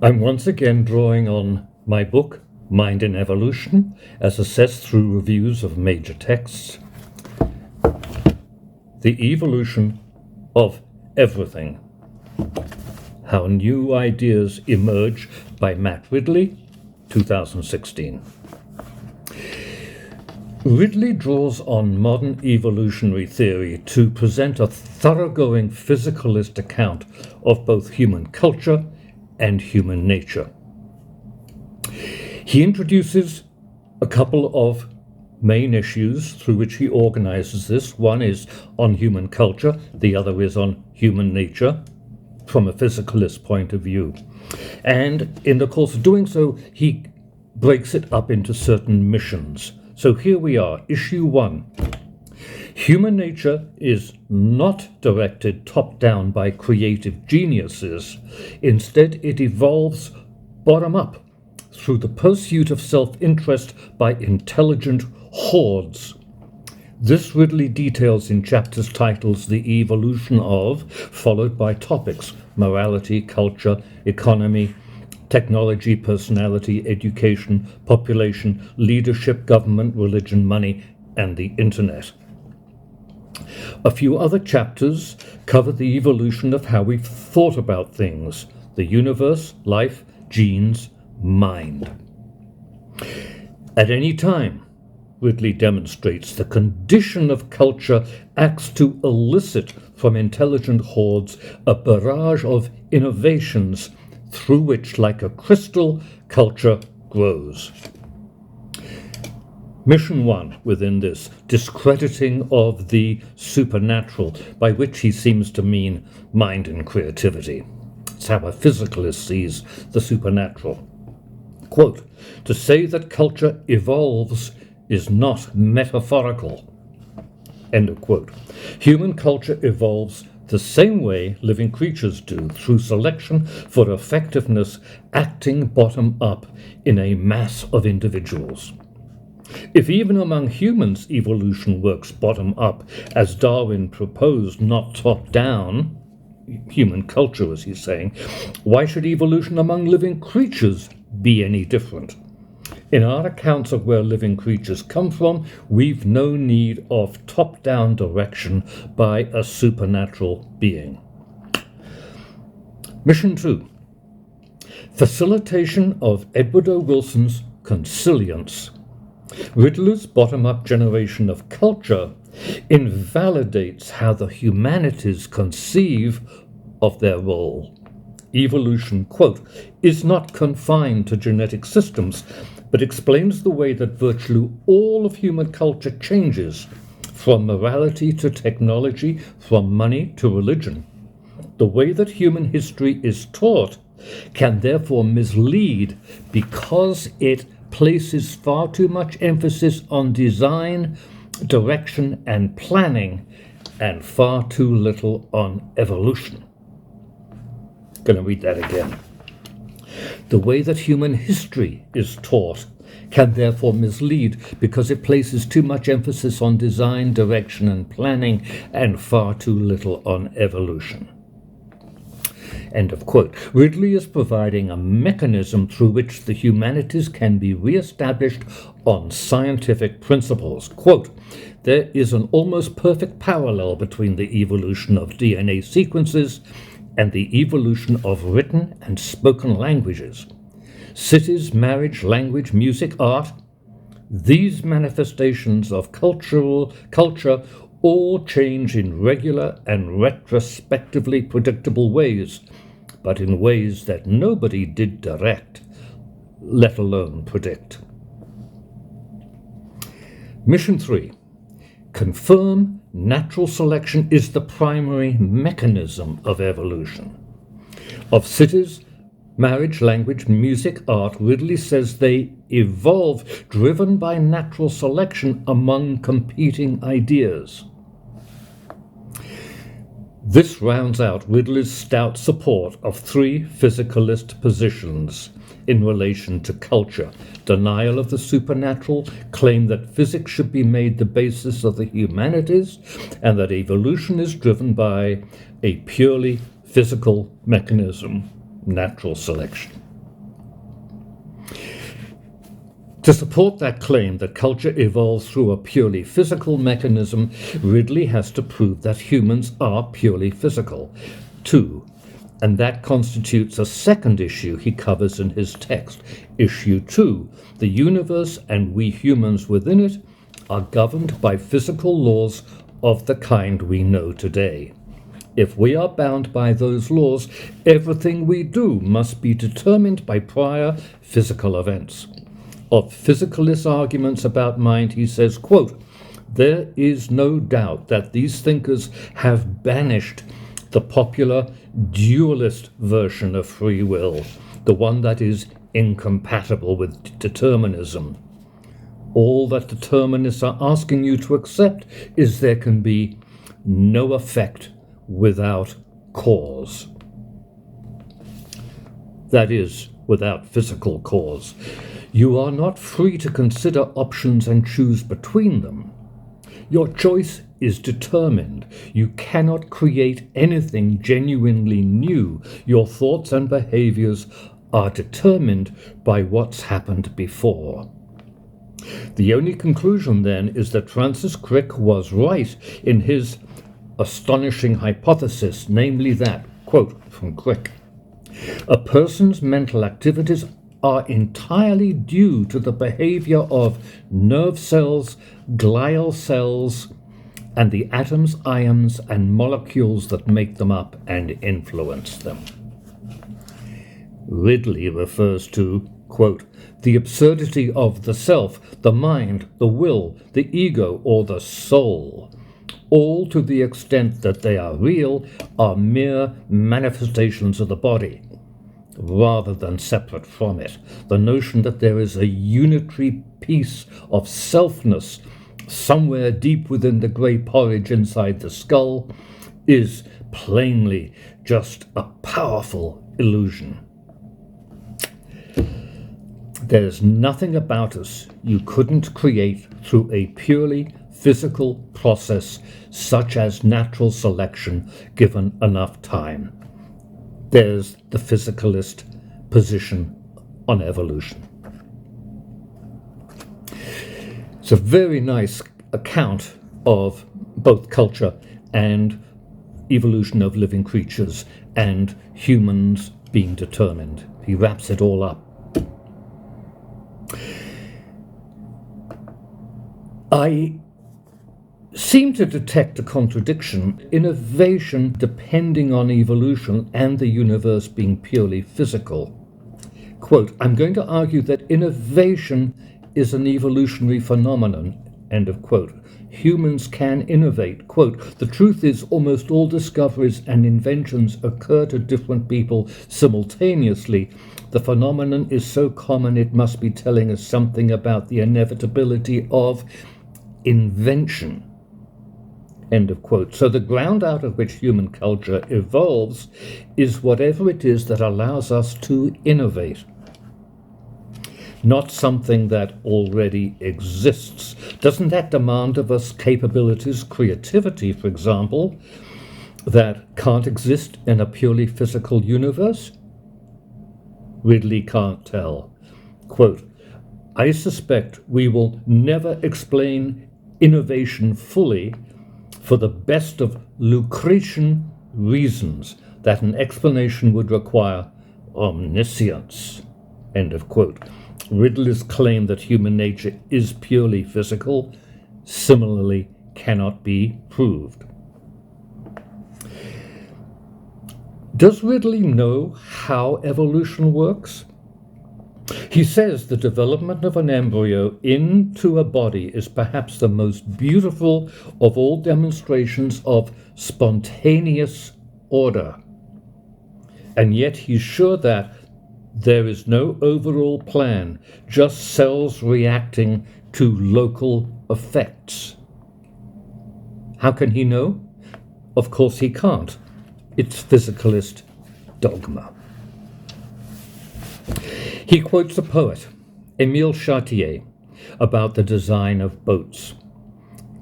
I'm once again drawing on my book, Mind in Evolution, as assessed through reviews of major texts. The Evolution of Everything. How New Ideas Emerge by Matt Ridley, 2016. Ridley draws on modern evolutionary theory to present a thoroughgoing physicalist account of both human culture and human nature. He introduces a couple of main issues through which he organizes this. One is on human culture, the other is on human nature from a physicalist point of view. And in the course of doing so, he breaks it up into certain missions. So here we are, issue 1. Human nature is not directed top-down by creative geniuses. Instead, it evolves bottom-up through the pursuit of self-interest by intelligent hordes. This Ridley details in chapters titled The Evolution of, followed by topics: morality, culture, economy, technology, personality, education, population, leadership, government, religion, money, and the internet. A few other chapters cover the evolution of how we've thought about things: the universe, life, genes, mind. At any time, Ridley demonstrates the condition of culture acts to elicit from intelligent hordes a barrage of innovations through which, like a crystal, culture grows. Mission 1 within this, discrediting of the supernatural, by which he seems to mean mind and creativity. It's how a physicalist sees the supernatural. Quote, to say that culture evolves is not metaphorical. End of quote. Human culture evolves the same way living creatures do, through selection for effectiveness, acting bottom up in a mass of individuals. If even among humans evolution works bottom up, as Darwin proposed, not top down, human culture as he's saying, why should evolution among living creatures be any different? In our accounts of where living creatures come from, we've no need of top-down direction by a supernatural being. Mission 2. Facilitation of Edward O. Wilson's consilience. Ridley's bottom-up generation of culture invalidates how the humanities conceive of their role. Evolution, quote, is not confined to genetic systems, but explains the way that virtually all of human culture changes, from morality to technology, from money to religion. The way that human history is taught can therefore mislead because it places far too much emphasis on design, direction, and planning, and far too little on evolution. Going to read that again. The way that human history is taught can therefore mislead because it places too much emphasis on design, direction, and planning, and far too little on evolution. End of quote. Ridley is providing a mechanism through which the humanities can be re-established on scientific principles. Quote, there is an almost perfect parallel between the evolution of DNA sequences and the evolution of written and spoken languages. Cities, marriage, language, music, art, these manifestations of culture all change in regular and retrospectively predictable ways, but in ways that nobody did direct, let alone predict. Mission 3. Confirm natural selection is the primary mechanism of evolution. Of cities, marriage, language, music, art, Ridley says they evolve driven by natural selection among competing ideas. This rounds out Ridley's stout support of 3 physicalist positions in relation to culture: denial of the supernatural, claim that physics should be made the basis of the humanities, and that evolution is driven by a purely physical mechanism, natural selection. To support that claim that culture evolves through a purely physical mechanism, Ridley has to prove that humans are purely physical, too. And that constitutes a second issue he covers in his text. Issue 2, the universe and we humans within it are governed by physical laws of the kind we know today. If we are bound by those laws, everything we do must be determined by prior physical events. Of physicalist arguments about mind, he says, quote, there is no doubt that these thinkers have banished the popular dualist version of free will, the one that is incompatible with determinism. All that determinists are asking you to accept is there can be no effect without cause. That is, without physical cause. You are not free to consider options and choose between them. Your choice is determined. You cannot create anything genuinely new. Your thoughts and behaviors are determined by what's happened before. The only conclusion, then, is that Francis Crick was right in his astonishing hypothesis, namely that, quote from Crick, a person's mental activities are entirely due to the behavior of nerve cells, glial cells, and the atoms, ions, and molecules that make them up and influence them. Ridley refers to, quote, the absurdity of the self, the mind, the will, the ego, or the soul, all to the extent that they are real, are mere manifestations of the body, rather than separate from it. The notion that there is a unitary piece of selfness somewhere deep within the grey porridge inside the skull is plainly just a powerful illusion. There's nothing about us you couldn't create through a purely physical process such as natural selection given enough time. There's the physicalist position on evolution. It's a very nice account of both culture and evolution of living creatures and humans being determined. He wraps it all up. I seem to detect a contradiction. Innovation depending on evolution and the universe being purely physical. Quote, I'm going to argue that innovation is an evolutionary phenomenon, end of quote. Humans can innovate. Quote, the truth is almost all discoveries and inventions occur to different people simultaneously. The phenomenon is so common it must be telling us something about the inevitability of invention. End of quote. So the ground out of which human culture evolves is whatever it is that allows us to innovate, not something that already exists. Doesn't that demand of us capabilities, creativity, for example, that can't exist in a purely physical universe? Ridley can't tell. Quote, I suspect we will never explain innovation fully for the best of Lucretian reasons that an explanation would require omniscience. End of quote. Ridley's claim that human nature is purely physical similarly cannot be proved. Does Ridley know how evolution works? He says the development of an embryo into a body is perhaps the most beautiful of all demonstrations of spontaneous order. And yet he's sure that there is no overall plan, just cells reacting to local effects. How can he know? Of course he can't. It's physicalist dogma. He quotes a poet, Émile Chartier, about the design of boats.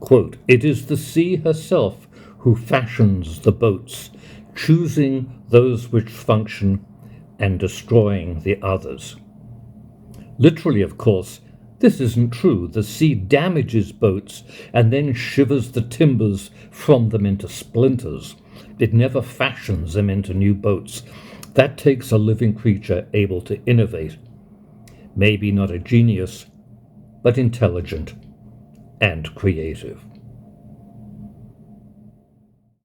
Quote, it is the sea herself who fashions the boats, choosing those which function and destroying the others. Literally, of course, This isn't true. The sea damages boats and then shivers the timbers from them into splinters. It never fashions them into new boats. That takes a living creature able to innovate. Maybe not a genius, but intelligent and creative.